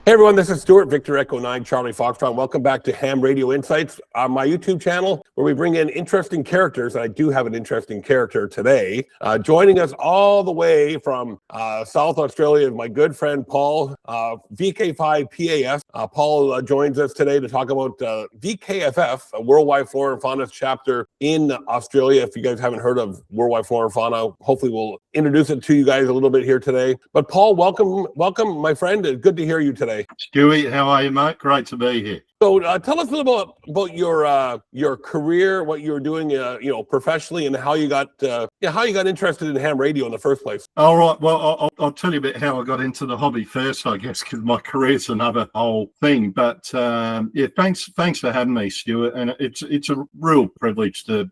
Hey everyone, this is Stuart, Victor Echo 9, Charlie Foxtrot. Welcome back to Ham Radio Insights on my YouTube channel, where we bring in interesting characters. I do have an interesting character today. Joining us all the way from South Australia is my good friend Paul, VK5PAS. Paul joins us today to talk about VKFF, a Worldwide Flora and Fauna chapter in Australia. If you guys haven't heard of Worldwide Flora and Fauna, hopefully we'll introduce it to you guys a little bit here today. But Paul, welcome, my friend. Good to hear you today. Stewie, how are you, mate? Great to be here. So tell us a little bit about your career, what you were doing, professionally, and how you got interested in ham radio in the first place. All right. Well, I'll tell you a bit how I got into the hobby first, I guess, because my career's another whole thing. But thanks for having me, Stuart. And it's a real privilege to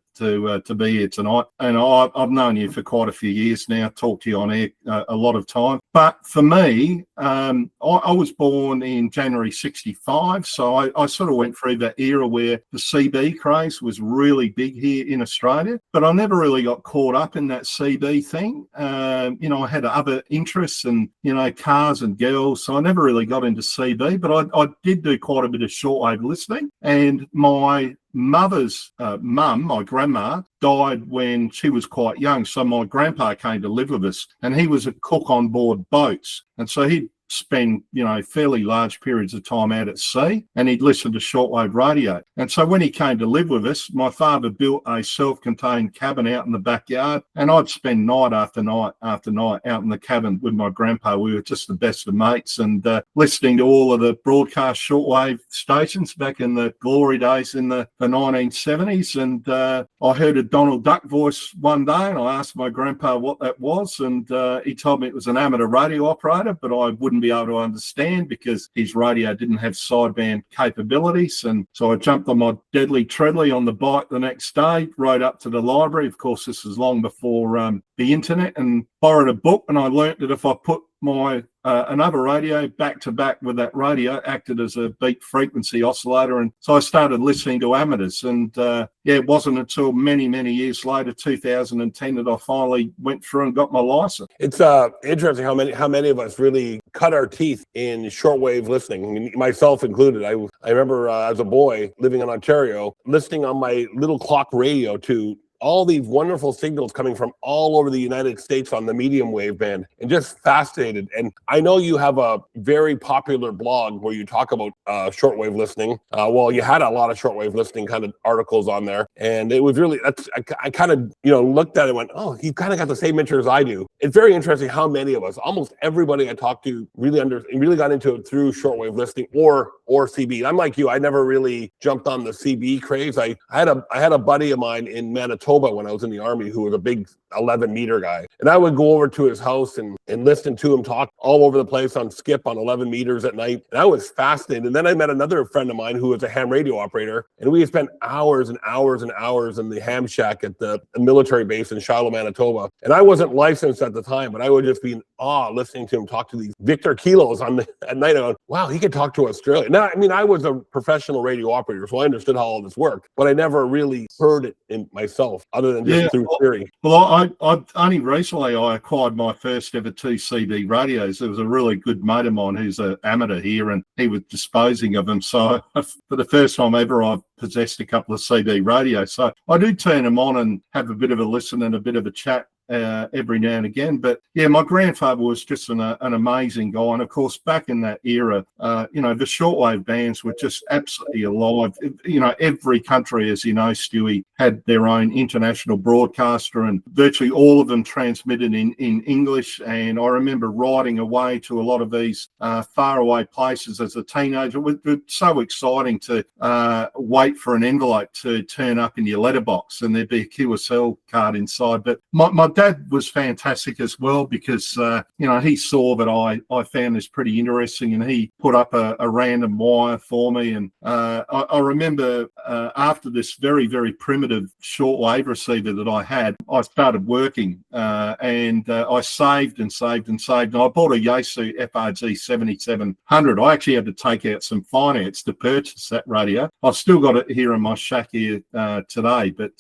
be here tonight. And I've known you for quite a few years now. Talked to you on air a lot of time. But for me, I was born in January '65, so I sort of went through that era where the CB craze was really big here in Australia, but I never really got caught up in that CB thing. I had other interests and, cars and girls, so I never really got into CB, but I did do quite a bit of shortwave listening. And my mother's mum, my grandma, died when she was quite young, so my grandpa came to live with us, and he was a cook on board boats, and so he'd spend fairly large periods of time out at sea, and he'd listen to shortwave radio. And so when he came to live with us, my father built a self-contained cabin out in the backyard, and I'd spend night after night after night out in the cabin with my grandpa. We were just the best of mates, and listening to all of the broadcast shortwave stations back in the glory days in the 1970s. And I heard a Donald Duck voice one day, and I asked my grandpa what that was, and he told me it was an amateur radio operator, but I wouldn't be able to understand because his radio didn't have sideband capabilities. And so I jumped on my deadly treadly on the bike the next day, rode up to the library. Of course, this was long before the internet, and borrowed a book. And I learnt that if I put my another radio back to back with that radio, acted as a beat frequency oscillator. And so I started listening to amateurs. And it wasn't until many, many years later, 2010, that I finally went through and got my license. It's interesting how many of us really cut our teeth in shortwave listening, I mean, myself included. I remember as a boy living in Ontario, listening on my little clock radio to all these wonderful signals coming from all over the United States on the medium wave band, and just fascinated. And I know you have a very popular blog where you talk about shortwave listening. You had a lot of shortwave listening kind of articles on there, and it was really, I kind of, looked at it and went, oh, he kind of got the same interest as I do. It's very interesting how many of us, almost everybody I talked to, really got into it through shortwave listening or CB. I'm like you, I never really jumped on the CB craze. I had a buddy of mine in Manitoba when I was in the Army who was a big 11-meter guy, and I would go over to his house and listen to him talk all over the place on skip on 11 meters at night, and I was fascinated. And then I met another friend of mine who was a ham radio operator, and we spent hours and hours and hours in the ham shack at the military base in Shiloh, Manitoba. And I wasn't licensed at the time, but I would just be in awe listening to him talk to these Victor kilos at night. I went, wow, he could talk to Australia. Now, I mean, I was a professional radio operator, so I understood how all this worked, but I never really heard it in myself other than just through theory. Well, I only recently I acquired my first ever 2 CB radios. There was a really good mate of mine who's an amateur here, and he was disposing of them. So for the first time ever, I've possessed a couple of CB radios. So I do turn them on and have a bit of a listen and a bit of a chat every now and again. But yeah, my grandfather was just an amazing guy. And of course, back in that era, the shortwave bands were just absolutely alive. Every country, as you know, Stewie, had their own international broadcaster, and virtually all of them transmitted in English. And I remember riding away to a lot of these faraway places as a teenager. It was so exciting to wait for an envelope to turn up in your letterbox and there'd be a QSO card inside. But my dad was fantastic as well, because he saw that I found this pretty interesting, and he put up a random wire for me. And I remember after this very, very primitive shortwave receiver that I had, I started working and I saved and saved and saved. And I bought a Yaesu FRG 7700. I actually had to take out some finance to purchase that radio. I've still got it here in my shack here today, but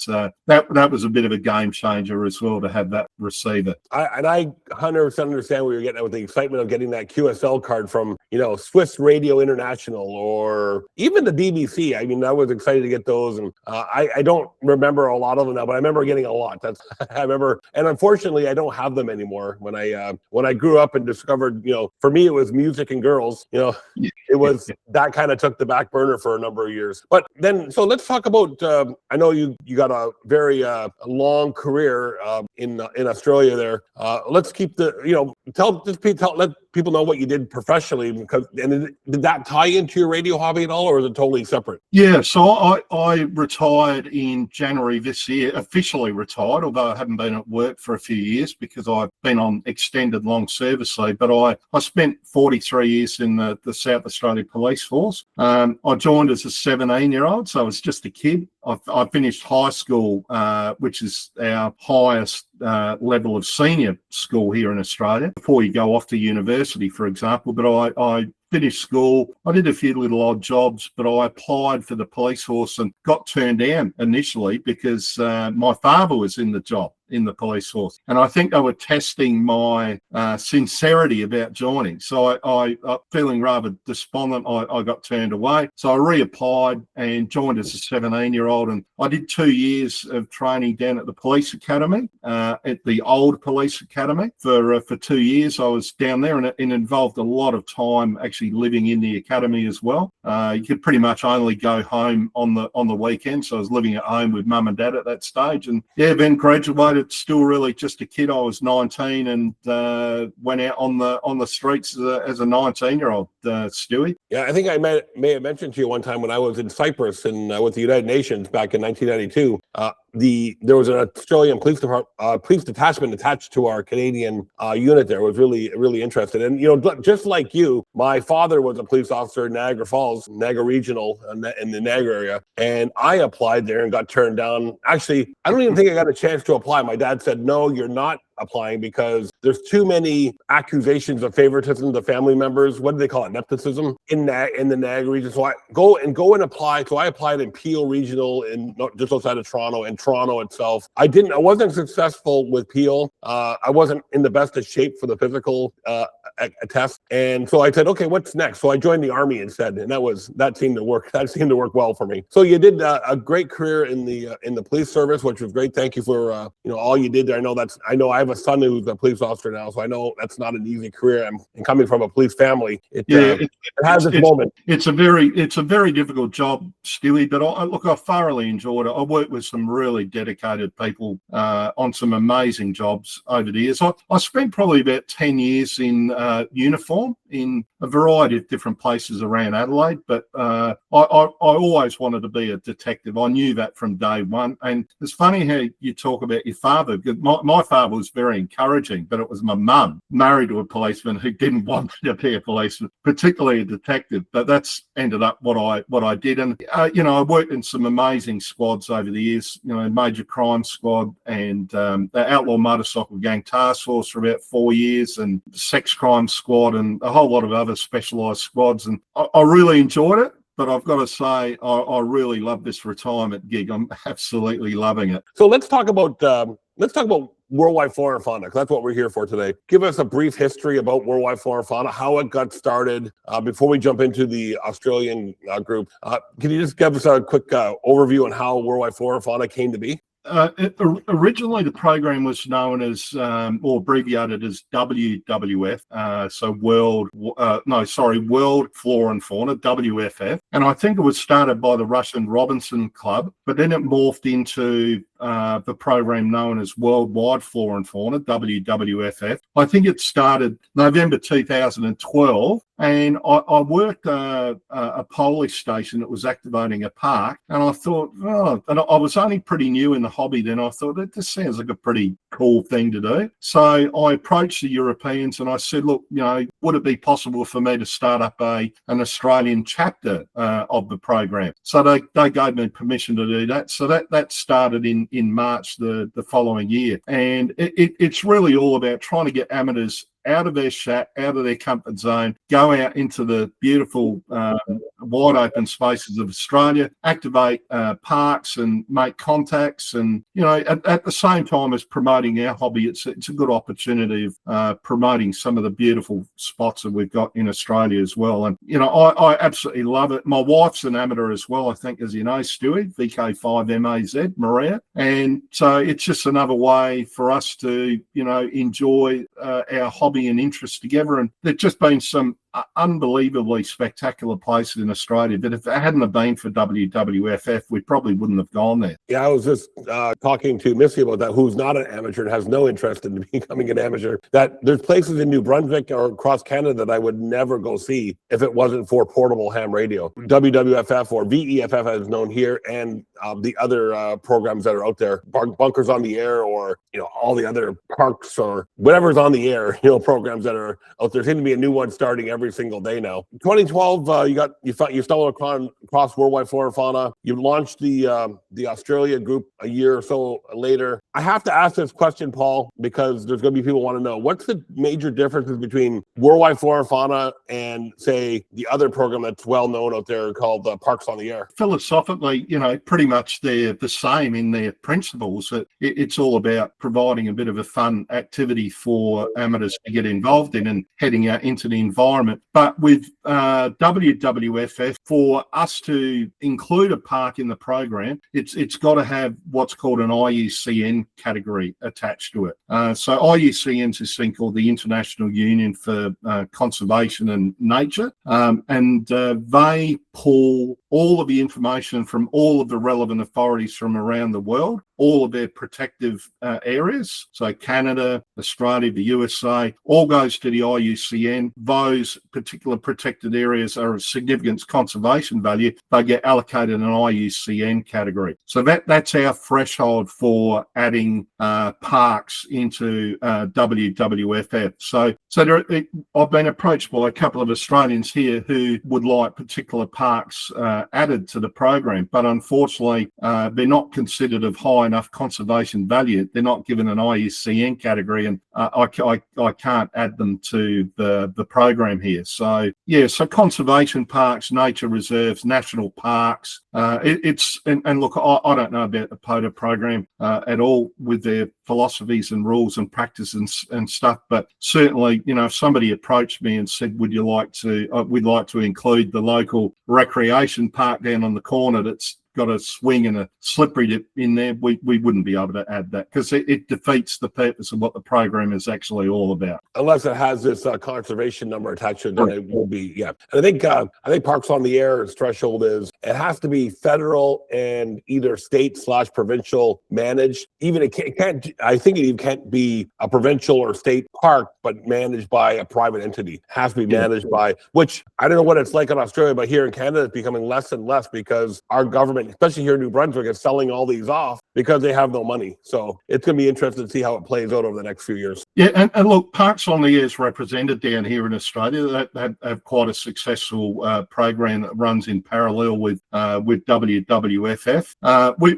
that was a bit of a game changer as well to have that receiver. I 100% understand what you're getting at with the excitement of getting that QSL card from, Swiss Radio International or even the BBC. I mean, I was excited to get those, and I don't remember a lot of them now, but I remember getting a lot. I remember, and unfortunately, I don't have them anymore. When I grew up and discovered, for me, it was music and girls. It was that kind of took the back burner for a number of years. But then, so let's talk about. I know you got a very long career in Australia there. Let's keep the let people know what you did professionally, because did that tie into your radio hobby at all, or is it totally separate? Yeah, so I retired in January this year, officially retired, although I haven't been at work for a few years because I've been on extended long service leave. But I spent 43 years in the South Australia Police Force. I joined as a 17-year-old, so I was just a kid. I finished high school, which is our highest level of senior school here in Australia, before you go off to university, for example. But I finished school. I did a few little odd jobs, but I applied for the police force and got turned down initially because my father was in the job in the police force. And I think they were testing my sincerity about joining. So I feeling rather despondent, I got turned away. So I reapplied and joined as a 17-year-old. And I did 2 years of training down at the police academy, at the old police academy. For 2 years, I was down there, and it involved a lot of time actually living in the academy as well. You could pretty much only go home on the weekend. So I was living at home with mum and dad at that stage. And yeah, then graduated, still really just a kid. I was 19 and went out on the streets as a 19-year-old, Stewie. Yeah, I think I may have mentioned to you one time when I was in Cyprus and with the United Nations back in 1992. There was an Australian police detachment attached to our Canadian unit there. Was really interested. And just like you, my father was a police officer in Niagara Falls, Niagara Regional, in the Niagara area, and I applied there and got turned down. Actually, I don't even think I got a chance to apply. My dad said, "No, you're not applying because there's too many accusations of favoritism to family members." What do they call it? Nepotism in the Niagara region. So I go and apply. So I applied in Peel Regional just outside of Toronto, and Toronto itself. I wasn't successful with Peel. I wasn't in the best of shape for the physical test. And so I said, okay, what's next? So I joined the Army instead. And that seemed to work. That seemed to work well for me. So you did a great career in the police service, which was great. Thank you for all you did there. I know I have a son who's a police officer now, so I know that's not an easy career. And coming from a police family, it has its moment. It's a very difficult job, Stewie, but I thoroughly enjoyed it. I worked with some really dedicated people on some amazing jobs over the years. I spent probably about 10 years in uniform in a variety of different places around Adelaide, but I always wanted to be a detective. I knew that from day one. And it's funny how you talk about your father, because my father was very encouraging, but it was my mum, married to a policeman, who didn't want me to be a policeman, particularly a detective. But that's ended up what I did. And I worked in some amazing squads over the years. Major crime squad and the outlaw motorcycle gang task force for about 4 years, and sex crime squad, and a whole lot of other specialised squads. And I really enjoyed it. But I've got to say, I really love this retirement gig. I'm absolutely loving it. So let's talk about Worldwide Flora and Fauna, because that's what we're here for today. Give us a brief history about Worldwide Flora and Fauna, how it got started, before we jump into the Australian group. Can you just give us a quick overview on how Worldwide Flora and Fauna came to be? Originally, the program was known as, or abbreviated as WWF, so World Flora and Fauna, WFF. And I think it was started by the Russian Robinson Club, but then it morphed into the program known as Worldwide Flora and Fauna, WWFF. I think it started November 2012, and I worked a police station that was activating a park, and I thought, and I was only pretty new in the hobby, then I thought that this sounds like a pretty cool thing to do. So I approached the Europeans and I said, look, would it be possible for me to start up an Australian chapter of the program? So they gave me permission to do that. So that started in March the following year. And it's really all about trying to get amateurs out of their shack, out of their comfort zone, go out into the beautiful wide open spaces of Australia, activate parks and make contacts, and at the same time as promoting our hobby, it's a good opportunity of promoting some of the beautiful spots that we've got in Australia as well. And I absolutely love it. My wife's an amateur as well, I think, as you know, Stuart, VK5PAS, Maria, and so it's just another way for us to enjoy our hobby and interest together. And there's just been some unbelievably spectacular places in Australia that if it hadn't have been for WWFF, we probably wouldn't have gone there. Yeah, I was just talking to Missy about that, who's not an amateur and has no interest in becoming an amateur, that there's places in New Brunswick or across Canada that I would never go see if it wasn't for portable ham radio. WWFF or VEFF as known here, and the other programs that are out there, Bunkers on the Air, or all the other parks or whatever's on the air, programs that are out there. Seem to be a new one starting every single day now. 2012, you stumbled across Worldwide Flora and Fauna. You launched the Australia group a year or so later. I have to ask this question, Paul, because there's going to be people who want to know, what's the major differences between Worldwide Flora and Fauna and, say, the other program that's well known out there called Parks on the Air? Philosophically, pretty much they're the same in their principles. It's all about providing a bit of a fun activity for amateurs to get involved in and heading out into the environment. But with WWFF, for us to include a park in the program, it's got to have what's called an IUCN category attached to it. So IUCN is this thing called the International Union for Conservation and Nature, and they pull all of the information from all of the relevant authorities from around the world, all of their protective areas. So Canada, Australia, the USA, all goes to the IUCN. Those particular protected areas are of significant conservation value. They get allocated an IUCN category. So that's our threshold for adding parks into WWFF. So I've been approached by a couple of Australians here who would like particular parks added to the program, but unfortunately they're not considered of high enough conservation value. They're not given an IUCN category, and I can't add them to the program here. So conservation parks, nature reserves, national parks. And look, I don't know about the POTA program at all with their philosophies and rules and practices and stuff, but certainly, if somebody approached me and said, we'd like to include the local recreation park down on the corner that's got a swing and a slippery dip in there, we wouldn't be able to add that, because it defeats the purpose of what the program is actually all about. Unless it has this conservation number attached to it, then it will be, yeah. And I think Parks on the Air's threshold is it has to be federal and either state/provincial managed. Even it can't. I think it even can't be a provincial or state park, but managed by a private entity. It has to be managed by, which I don't know what it's like in Australia, but here in Canada, it's becoming less and less because our government, especially here in New Brunswick, is selling all these off because they have no money. So it's going to be interesting to see how it plays out over the next few years. Yeah, and look, Parks on the Air is represented down here in Australia. They have quite a successful program that runs in parallel with WWFF.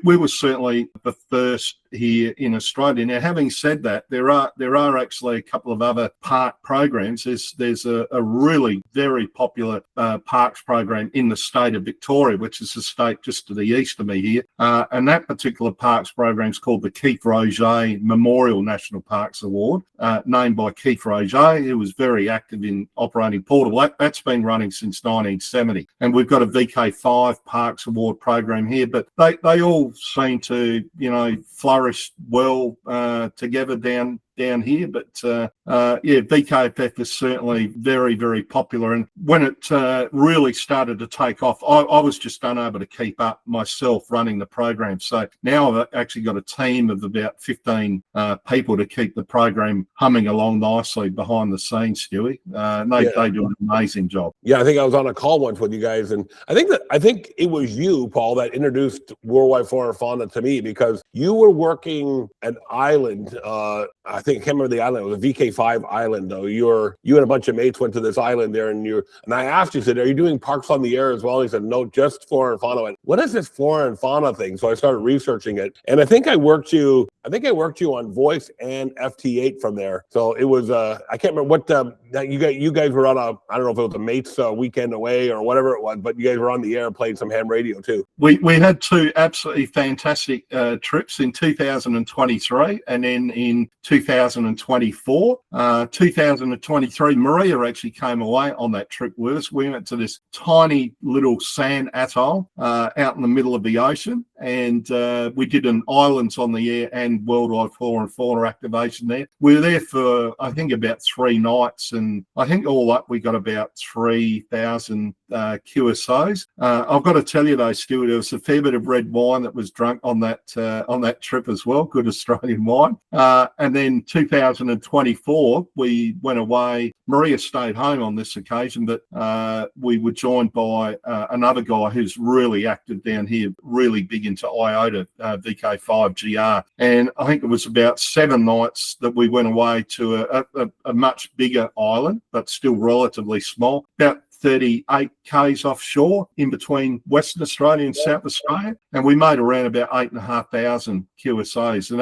We were certainly the first here in Australia. Now, having said that, there are actually a couple of other park programs. There's a really very popular parks program in the state of Victoria, which is the state just to the east of me here, and that particular parks program is called the Keith Roget Memorial National Parks Award, named by Keith Roget, who was very active in operating portable. That's been running since 1970, and we've got a VK5 Parks Award program here, but they all seem to flourish well together down here, but VKFF is certainly very, very popular. And when it really started to take off, I was just unable to keep up myself running the program. So now I've actually got a team of about 15 people to keep the program humming along nicely behind the scenes, Stewie. They do an amazing job. Yeah, I think I was on a call once with you guys, and I think it was you, Paul, that introduced Worldwide Flora and Fauna to me, because you were working an island. I think I can't remember the island. It was a VK5 island, though. You and a bunch of mates went to this island there, and I asked you, said, "Are you doing parks on the air as well?" He said, "No, just flora and fauna." I went, "What is this flora and fauna thing?" So I started researching it, and I think I worked you on voice and FT8 from there. So it was I can't remember what you guys were on a, I don't know if it was a mate's weekend away or whatever it was, but you guys were on the air playing some ham radio too. We had two absolutely fantastic trips in 2023 and then in 2024. 2023, Maria actually came away on that trip with us. We went to this tiny little sand atoll out in the middle of the ocean, and we did an Islands on the Air and Worldwide Flora and Fauna activation there. We were there for, I think, about 3 nights, and I think all up we got about 3,000 QSOs. I've got to tell you though, Stuart, there was a fair bit of red wine that was drunk on that trip as well, good Australian wine. And then 2024, we went away. Maria stayed home on this occasion, but we were joined by another guy who's really active down here, really big into IOTA, VK5GR. And I think it was about 7 nights that we went away to a much bigger island, but still relatively small, about 38 k's offshore in between Western Australia and South Australia, and we made around about 8,500 QSOs. And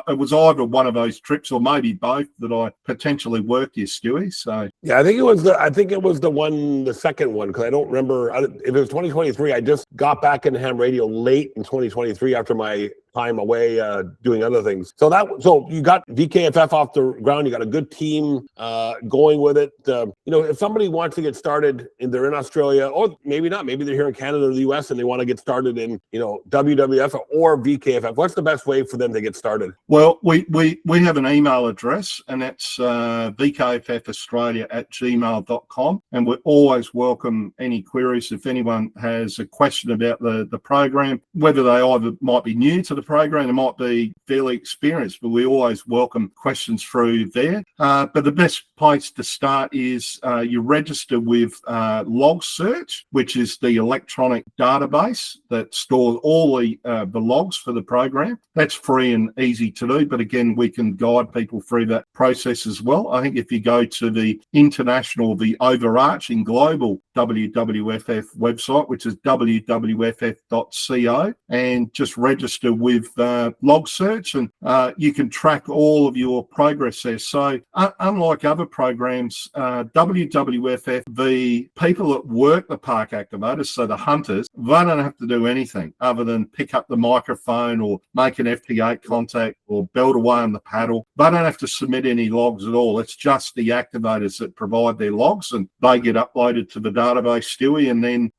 it was either one of those trips or maybe both that I potentially worked here, Stewie. So yeah, I think it was the second one, because I don't remember if it was 2023. I just got back into ham radio late in 2023 after my time away doing other things. So you got VKFF off the ground. You got a good team going with it. If somebody wants to get started and they're in Australia, or maybe not, maybe they're here in Canada or the US and they want to get started in WWF or VKFF, what's the best way for them to get started? Well, we have an email address, and that's vkffaustralia@gmail.com, and we always welcome any queries. If anyone has a question about the program, whether they either might be new to the program, they might be fairly experienced, but we always welcome questions through there. But the best place to start is you register with Log Search, which is the electronic database that stores all the logs for the program. That's free and easy to do, but again, we can guide people through that process as well. I think if you go to the international, the overarching global WWFF website, which is www.ff.co, and just register with Log Search, and you can track all of your progress there. So unlike other programs, WWFF, the people that work the park activators, so the hunters, they don't have to do anything other than pick up the microphone or make an FT8 contact or belt away on the paddle. They don't have to submit any logs at all. It's just the activators that provide their logs, and they get uploaded to the database, Stewie, and then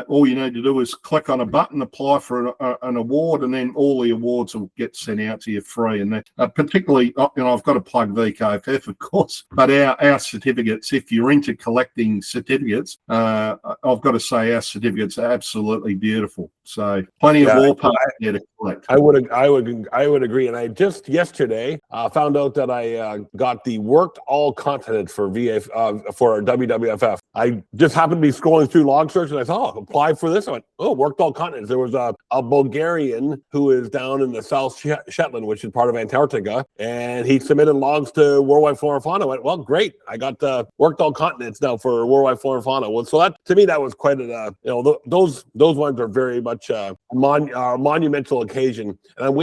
all you need to do is click on a button, apply for an award, and then all the awards will get sent out to you free. And particularly, I've got to plug VKFF, of course, but our certificates, if you're into collecting certificates, I've got to say our certificates are absolutely beautiful. So plenty of wallpaper there to collect. I would agree. And I just yesterday found out that I got the worked all continents for WWFF. I just happened to be scrolling through Log Search, and I thought, apply for this. I went, worked all continents. There was a Bulgarian who is down in the South Shetland, which is part of Antarctica, and he submitted logs to Worldwide Flora and Fauna. I went, well, great. I got worked all continents now for Worldwide Flora and Fauna. Well, so that, to me, that was quite those ones are very much monumental occasion. And I'm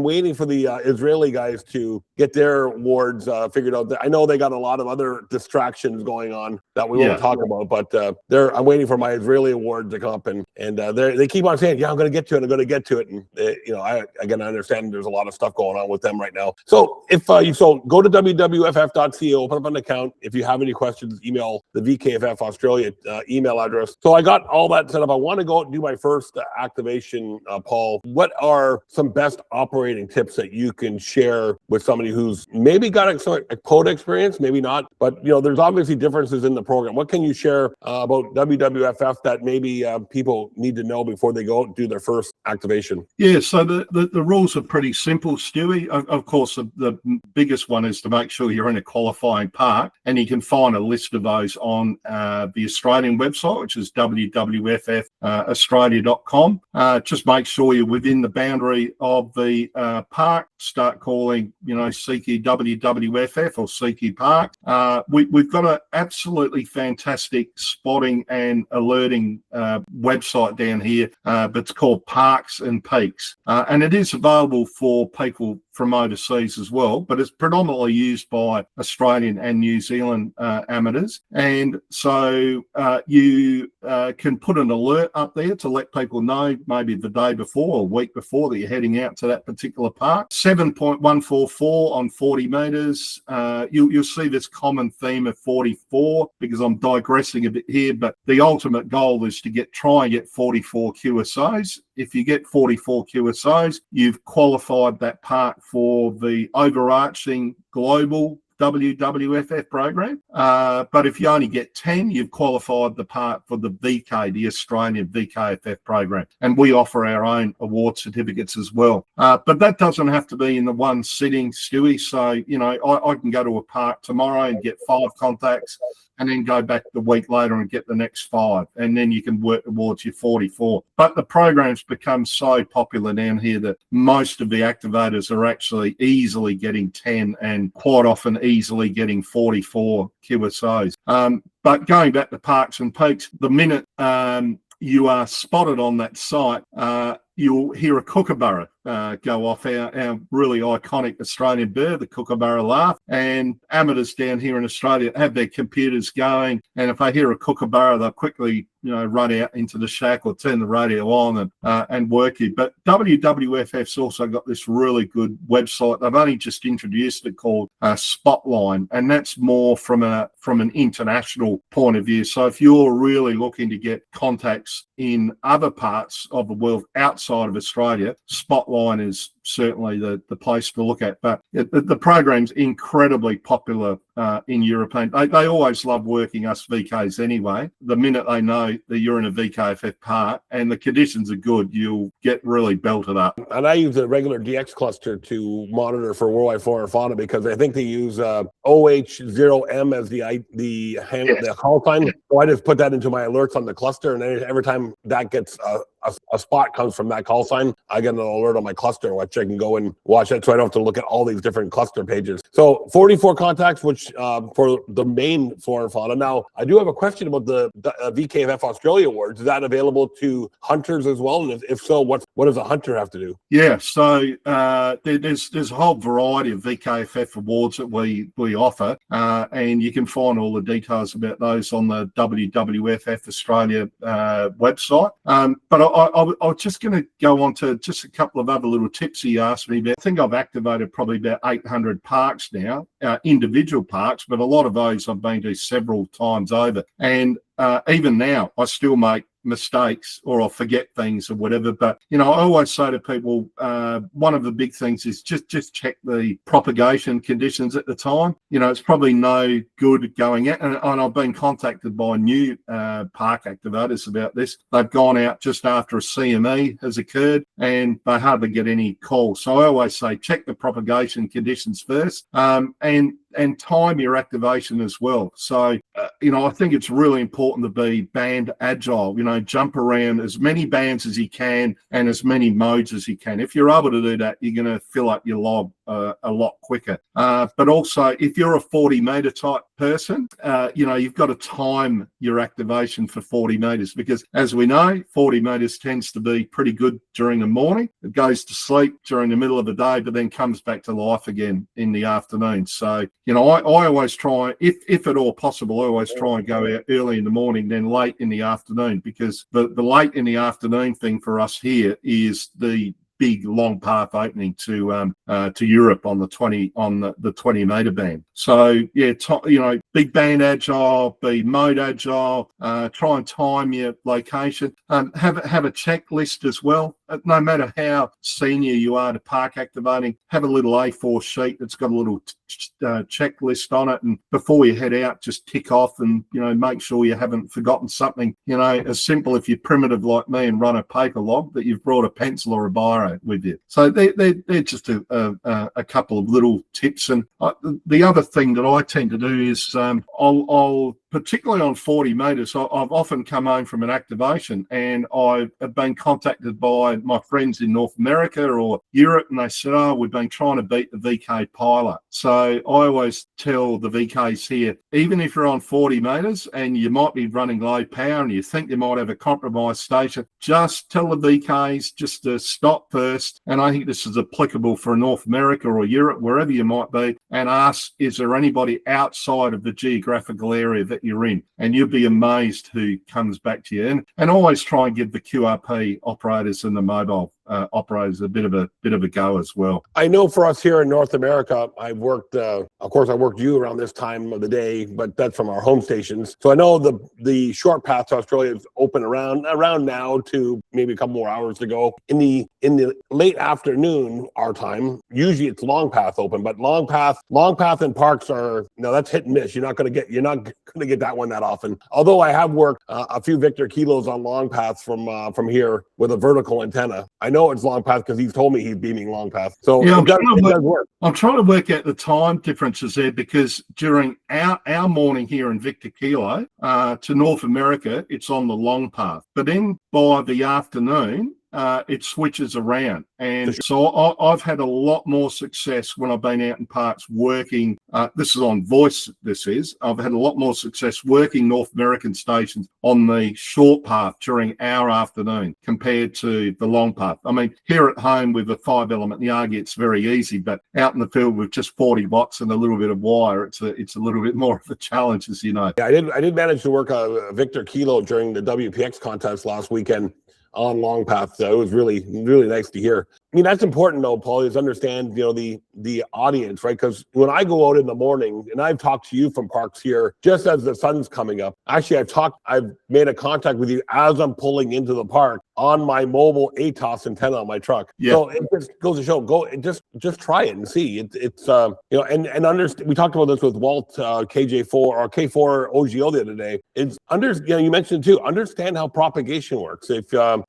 waiting for the Israeli guys to get their awards figured out. I know they got a lot of other distractions going on that we won't talk about, but I'm waiting for my Israeli award to come up, and they keep on saying, I'm going to get to it. I'm going to get to it. And I understand there's a lot of stuff going on with them right now. So if go to www.ff.co, open up an account. If you have any questions, email the VKFF Australia email address. So I got all that set up. I want to go out and do my first activation, Paul. What are some best operating tips that you can share with somebody who's maybe got a quota experience, maybe not, but there's obviously differences in the program. What can you share about WWFF that maybe people need to know before they go out and do their first activation? Yeah, so the rules are pretty simple, Stewie. Of course, the biggest one is to make sure you're in a qualifying park, and you can find a list of those on the Australian website, which is WWFF Australia.com. Just make sure you're within the boundary of the park. Start calling, Seeky WWFF or Seeky Park. We've got an absolutely fantastic spotting and alerting website down here, but it's called Parks and Peaks, and it is available for people from overseas as well, but it's predominantly used by Australian and New Zealand amateurs. And so you can put an alert up there to let people know maybe the day before or a week before that you're heading out to that particular park. 7.144 on 40 metres. You'll see this common theme of 44, because I'm digressing a bit here, but the ultimate goal is to try and get 44 QSOs. If you get 44 QSOs, you've qualified that park for the overarching global WWFF program. But if you only get 10, you've qualified the park for the VK, the Australian VKFF program. And we offer our own award certificates as well. But that doesn't have to be in the one sitting, Stewie. So, I can go to a park tomorrow and get 5 contacts, and then go back the week later and get the next 5, and then you can work towards your 44. But the program's become so popular down here that most of the activators are actually easily getting 10 and quite often easily getting 44 QSOs. But going back to Parks and Peaks, the minute you are spotted on that site, you'll hear a kookaburra go off, our really iconic Australian bird, the kookaburra laugh. And amateurs down here in Australia have their computers going, and if they hear a kookaburra, they'll quickly run out into the shack or turn the radio on and work it. But WWFF's also got this really good website. They've only just introduced it, called Spotline, and that's more from an international point of view. So if you're really looking to get contacts in other parts of the world outside of Australia, Spotline is certainly the place to look at. But the program's incredibly popular in Europe. They always love working us VKs anyway. The minute they know that you're in a VKFF park and the conditions are good, you'll get really belted up. And I use a regular DX cluster to monitor for Worldwide Flora and Fauna, because I think they use OH0M as the call sign. So I just put that into my alerts on the cluster, and then every time that gets a spot comes from that call sign, I get an alert on my cluster, which I can go and watch it, so I don't have to look at all these different cluster pages. So 44 contacts, which for the main Flora and Fauna. Now, I do have a question about the VKFF Australia Awards. Is that available to hunters as well? And if so, what does a hunter have to do? Yeah, so there's a whole variety of VKFF awards that we offer, and you can find all the details about those on the WWFF Australia website. But I was just going to go on to just a couple of other little tips he asked me about. I think I've activated probably about 800 parks now, individual parks, but a lot of those I've been to several times over. And even now, I still make mistakes, or I'll forget things or whatever. But, I always say to people, one of the big things is just check the propagation conditions at the time. It's probably no good going out. And I've been contacted by new park activators about this. They've gone out just after a CME has occurred, and they hardly get any calls. So I always say, check the propagation conditions first, and time your activation as well. So, I think it's really important to be band agile, jump around as many bands as you can and as many modes as you can. If you're able to do that, you're going to fill up your log a lot quicker. But also, if you're a 40 meter type person, you've got to time your activation for 40 meters, because as we know, 40 meters tends to be pretty good during the morning. It goes to sleep during the middle of the day, but then comes back to life again in the afternoon. So, I always try, if at all possible, I always try and go out early in the morning, then late in the afternoon, because the late in the afternoon thing for us here is the big long path opening to Europe on the 20 meter band. So yeah, big band agile, be mode agile, try and time your location. Have a checklist as well. no matter how senior you are to park activating, have a little A4 sheet that's got a little checklist on it, and before you head out, just tick off and, make sure you haven't forgotten something. As simple, if you're primitive like me and run a paper log, that you've brought a pencil or a biro with you. So they're just a couple of little tips. And the other thing that I tend to do is I'll particularly on 40 metres, I've often come home from an activation and I have been contacted by my friends in North America or Europe, and they said, we've been trying to beat the VK pilot. So I always tell the VKs here, even if you're on 40 metres and you might be running low power and you think you might have a compromised station, just tell the VKs just to stop first. And I think this is applicable for North America or Europe, wherever you might be, and ask, is there anybody outside of the geographical area that you're in? And you'll be amazed who comes back to you. And always try and give the QRP operators and the mobile operators a bit of a go as well. I know for us here in North America, I've worked, of course, I worked you around this time of the day, but that's from our home stations. So I know the short path to Australia is open around now to maybe a couple more hours to go. In the late afternoon, our time, usually it's long path open, but long path and parks are, that's hit and miss. You're not going to get that one that often. Although I have worked a few Victor kilos on long paths from here with a vertical antenna. I know it's long path because he's told me he's beaming long path. So yeah, it does work. I'm trying to work out the time differences there, because during our morning here in Victor Kilo to North America, it's on the long path. But then by the afternoon, it switches around. And so I've had a lot more success when I've been out in parks working. This is on voice, I've had a lot more success working North American stations on the short path during our afternoon compared to the long path. I mean, here at home with a 5-element Yagi, it's very easy, but out in the field with just 40 watts and a little bit of wire, it's a little bit more of a challenge, as you know. Yeah, I did manage to work a Victor Kilo during the WPX contest last weekend on long path. So it was really, really nice to hear. I mean, that's important though, Paul, is understand, the audience, right? Because when I go out in the morning, and I've talked to you from parks here just as the sun's coming up. Actually, I've made a contact with you as I'm pulling into the park on my mobile ATOS antenna on my truck. Yeah. So it just goes to show, just try it and see. It's and understand. We talked about this with Walt KJ4 or K4 OGO the other day. It's you mentioned too, understand how propagation works. If I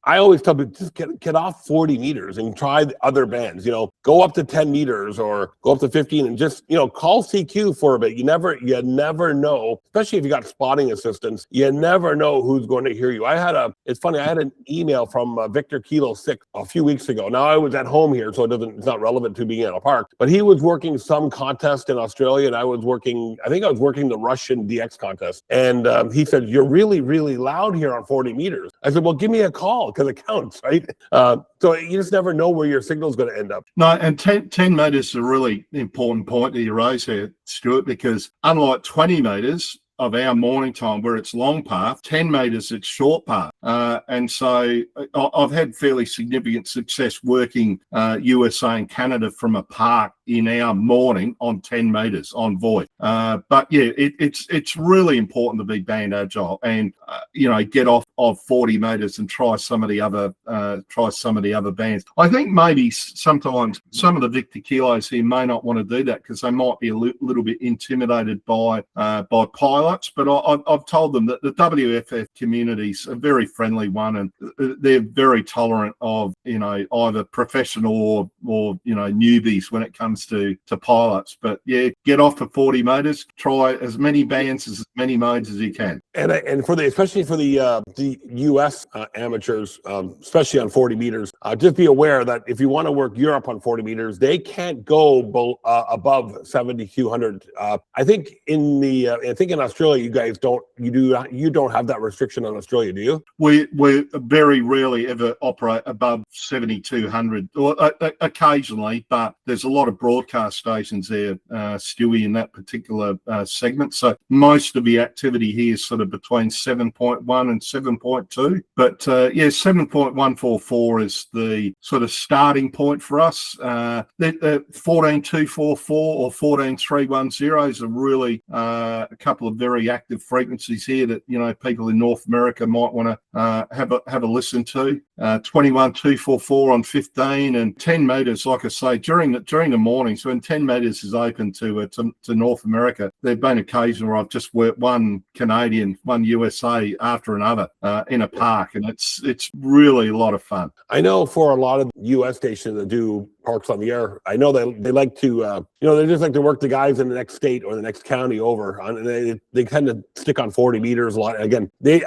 always tell people, just get off 40 meters and try the other bands. Go up to 10 meters or go up to 15 and just call CQ for a bit. You never know, especially if you got spotting assistance. You never know who's going to hear you. It's funny, I had an email from Victor Kilo 6 a few weeks ago. Now I was at home here, so it's not relevant to being at a park, but he was working some contest in Australia, and I think I was working the Russian DX contest. And he said, "You're really, really loud here on 40 meters." I said, "Well, give me a call because it counts, right?" So you just never know where your signal is going to end up. No, and 10 metres is a really important point that you raise here, Stuart, because unlike 20 metres of our morning time where it's long path, 10 metres it's short path. And so I've had fairly significant success working USA and Canada from a park in our morning on 10 metres on voice. But yeah, it's really important to be band agile and get off of 40 metres and try some of the other bands. I think maybe sometimes some of the Victor Kilos here may not want to do that because they might be a little bit intimidated by pilots. But I've told them that the WFF community's a very friendly one, and they're very tolerant of either professional or newbies when it comes to pilots. But yeah, get off for 40 metres, try as many bands as many modes as you can. And especially for the US amateurs, especially on 40 meters, just be aware that if you want to work Europe on 40 meters, they can't go above 7,200. I think in Australia, you guys don't have that restriction on Australia, do you? We very rarely ever operate above 7,200, or occasionally, but there's a lot of broadcast stations there, Stewie, in that particular segment. So most of the activity here is sort of between 7.1 and 7.2. But 7.144 is the sort of starting point for us. The 14244 or 14310 are really a couple of very active frequencies here that, you know, people in North America might want to have a listen to. 21244 on 15 and 10 meters, like I say, during the mornings when 10 meters is open to North America. There've been occasions where I've just worked one Canadian, one USA after another in a park, and it's really a lot of fun. I know for a lot of US stations that do parks on the air, I know they like to they just like to work the guys in the next state or the next county over, and they kind of stick on 40 meters a lot. Again, they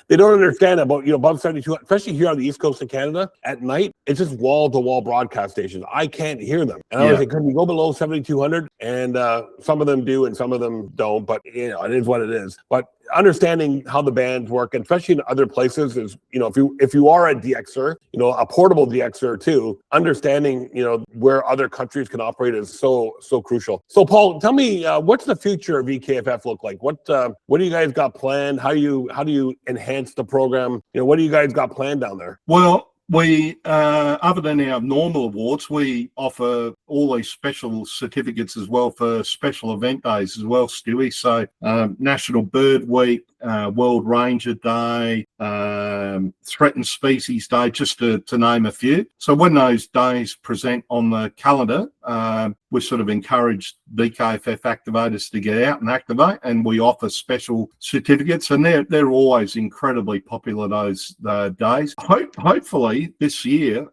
don't understand about, you know, above 72, especially here on the East Coast of Canada at night. It's just wall to wall broadcast stations. I can't hear them, and I was like, can we go below 7,200? And some of them do, and some of them don't. But you know, it is what it is. But understanding how the bands work, and especially in other places, is, you know, if you are a DXer, you know, a portable DXer too, understanding, you know, where other countries can operate is so crucial. So Paul, tell me, what's the future of VKFF look like? What do you guys got planned? How do you enhance the program? You know, what do you guys got planned down there? Well, we, other than our normal awards, we offer all these special certificates as well for special event days as well, Stewie. So National Bird Week, World Ranger Day, Threatened Species Day, just to name a few. So when those days present on the calendar, we sort of encourage VKFF activators to get out and activate, and we offer special certificates, and they're always incredibly popular those days. Hopefully this year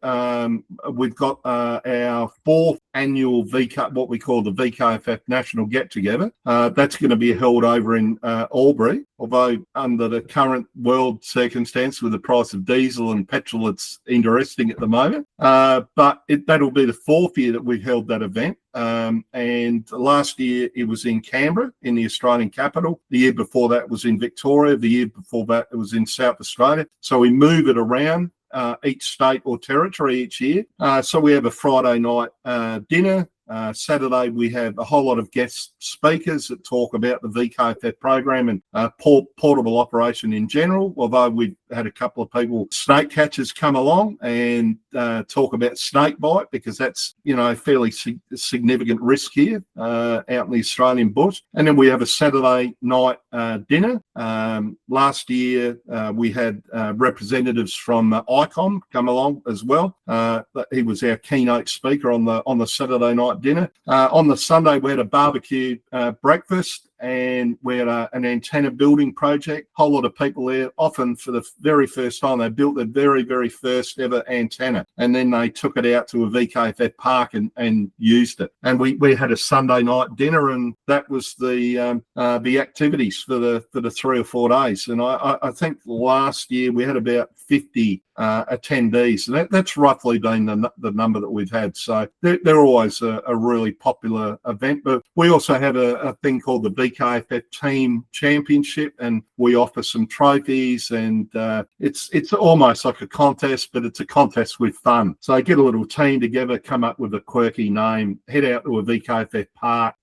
we've got our fourth annual what we call the VKFF National Get Together. That's going to be held over in Albury, although under the current world circumstance with the price of diesel and petrol, it's interesting at the moment. But that'll be the fourth year that we've held that event. And last year it was in Canberra, in the Australian capital. The year before that was in Victoria. The year before that it was in South Australia. So we move it around each state or territory each year. So we have a Friday night dinner. Saturday we have a whole lot of guest speakers that talk about the VKFF program and portable operation in general, although we've had a couple of people, snake catchers, come along and talk about snake bite, because that's, you know, a fairly significant risk here out in the Australian bush. And then we have a Saturday night dinner. Last year we had representatives from ICOM come along as well. He was our keynote speaker on the Saturday night dinner. On the Sunday we had a barbecue breakfast, and we had an antenna building project. Whole lot of people there, often for the very first time. They built their very, very first ever antenna, and then they took it out to a VKFF park and used it. And we had a Sunday night dinner, and that was the activities for the 3 or 4 days. And I think last year we had about 50 attendees, and that's roughly been the number that we've had. So they're always a really popular event. But we also have a thing called the VKFF Team Championship, and we offer some trophies, and it's almost like a contest, but it's a contest with fun. So get a little team together, come up with a quirky name, head out to a VKFF park,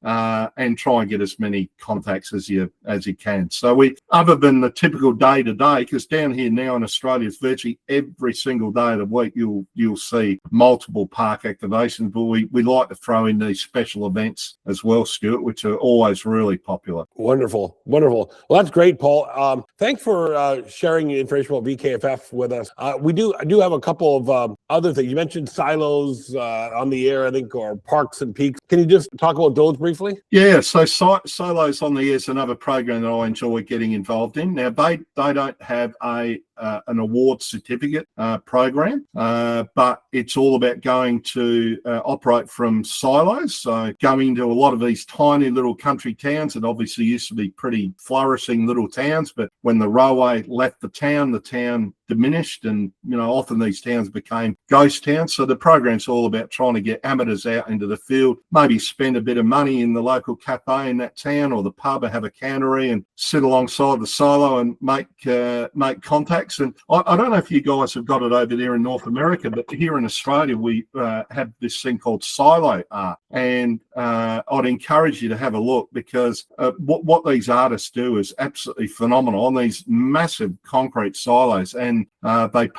and try and get as many contacts as you can. So we, other than the typical day-to-day, because down here now in Australia, it's virtually every single day of the week you'll see multiple park activations, but we like to throw in these special events as well, Stuart, which are always really popular. Wonderful. Well, that's great, Paul. Thanks for sharing the information about VKFF with us. I do have a couple of other things. You mentioned silos on the air, I think, or parks and peaks. Can you just talk about those briefly? Yeah, so silos on the air is another program that I enjoy getting involved in. Now, they don't have an award certificate program, but it's all about going to operate from silos. So going to a lot of these tiny little country towns that obviously used to be pretty flourishing little towns, but when the railway left the town diminished, and often these towns became ghost towns. So the program's all about trying to get amateurs out into the field, maybe spend a bit of money in the local cafe in that town or the pub, and have a cannery and sit alongside the silo and make contacts. And I don't know if you guys have got it over there in North America, but here in Australia we have this thing called silo art, and I'd encourage you to have a look, because what these artists do is absolutely phenomenal on these massive concrete silos, and they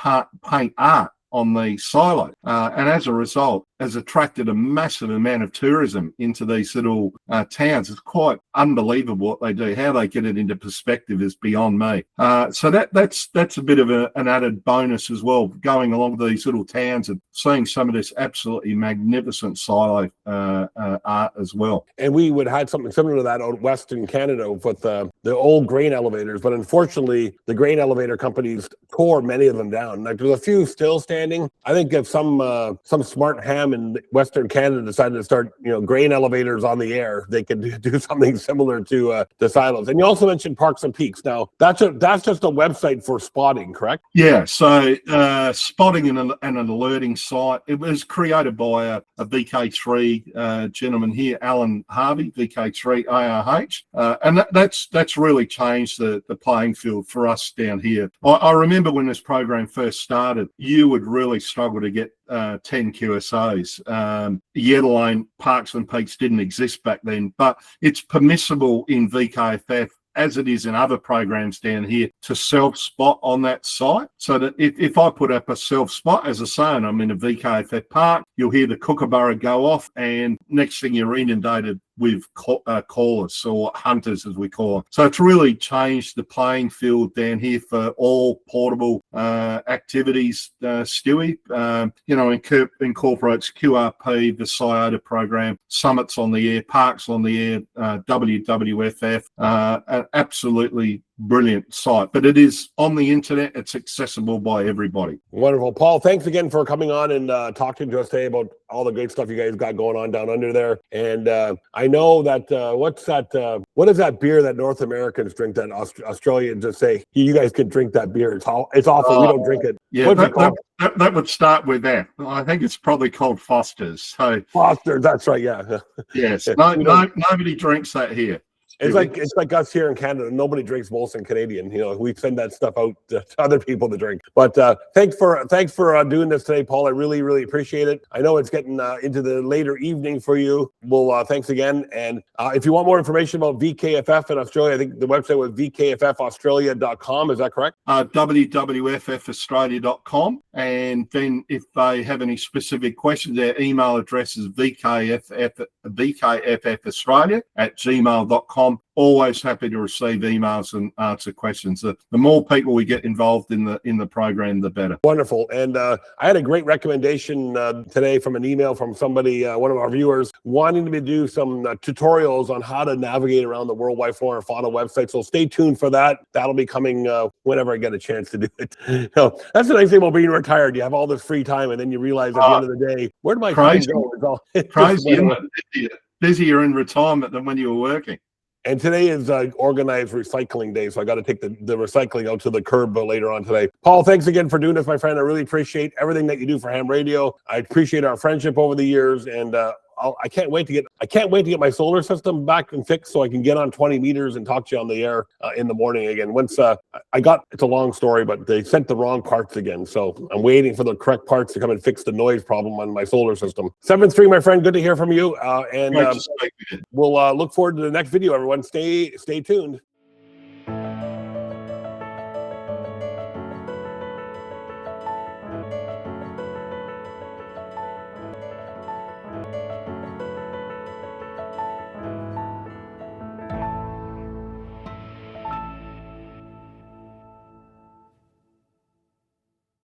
paint art on the silo, and as a result has attracted a massive amount of tourism into these little towns. It's quite unbelievable what they do. How they get it into perspective is beyond me. So that's a bit of an added bonus as well, going along these little towns and seeing some of this absolutely magnificent silo art as well. And we would have something similar to that out Western Canada with the old grain elevators, but unfortunately the grain elevator companies tore many of them down. Like, there's a few still standing. I think if some smart ham in Western Canada decided to start, grain elevators on the air, they could do something similar to the silos. And you also mentioned Parks and Peaks. Now, that's just a website for spotting, correct? Yeah. So spotting and an alerting site. It was created by a VK3 gentleman here, Alan Harvey, VK3 ARH, and that's really changed the playing field for us down here. I remember when this program first started, you would really struggle to get 10 QSOs, yet alone Parks and Peaks didn't exist back then. But it's permissible in VKFF, as it is in other programs down here, to self-spot on that site. So that if I put up a self-spot, as I say, and I'm in a VKFF park, you'll hear the kookaburra go off, and next thing you're inundated with callers, or hunters as we call them. So it's really changed the playing field down here for all portable activities. Stewie, incorporates QRP, the SIOTA program, Summits on the Air, Parks on the Air, WWFF, an absolutely brilliant site. But it is on the internet, it's accessible by everybody. Wonderful. Paul, thanks again for coming on and talking to us today about all the great stuff you guys got going on down under there. And I know that what is that beer that North Americans drink that Australians just say, you guys can drink that beer, it's awful, we don't drink it? Yeah, that would start with that. I think it's probably called Foster's. So Foster's, that's right. Yeah. Yes. Nobody drinks that here. It's like us here in Canada. Nobody drinks Molson Canadian. We send that stuff out to other people to drink. But thanks for doing this today, Paul. I really, really appreciate it. I know it's getting into the later evening for you. Well, thanks again. And if you want more information about VKFF in Australia, I think the website was VKFFaustralia.com. Is that correct? WWFFaustralia.com. And then if they have any specific questions, their email address is VKFFaustralia@gmail.com. Always happy to receive emails and answer questions. The more people we get involved in the program, the better. Wonderful. And I had a great recommendation today from an email from somebody, one of our viewers, wanting me to do some tutorials on how to navigate around the Worldwide Flora and Fauna website. So stay tuned for that. That'll be coming whenever I get a chance to do it. That's the nice thing about being retired. You have all this free time, and then you realize at the end of the day, where did my time go? Crazy. Busier in retirement than when you were working. And today is organized recycling day, so I got to take the recycling out to the curb later on today. Paul, thanks again for doing this, my friend. I really appreciate everything that you do for ham radio. I appreciate our friendship over the years, and I can't wait to get my solar system back and fixed so I can get on 20 meters and talk to you on the air in the morning again. Once it's a long story, but they sent the wrong parts again, so I'm waiting for the correct parts to come and fix the noise problem on my solar system. 7-3, my friend, good to hear from you, and we'll look forward to the next video. Everyone, stay tuned.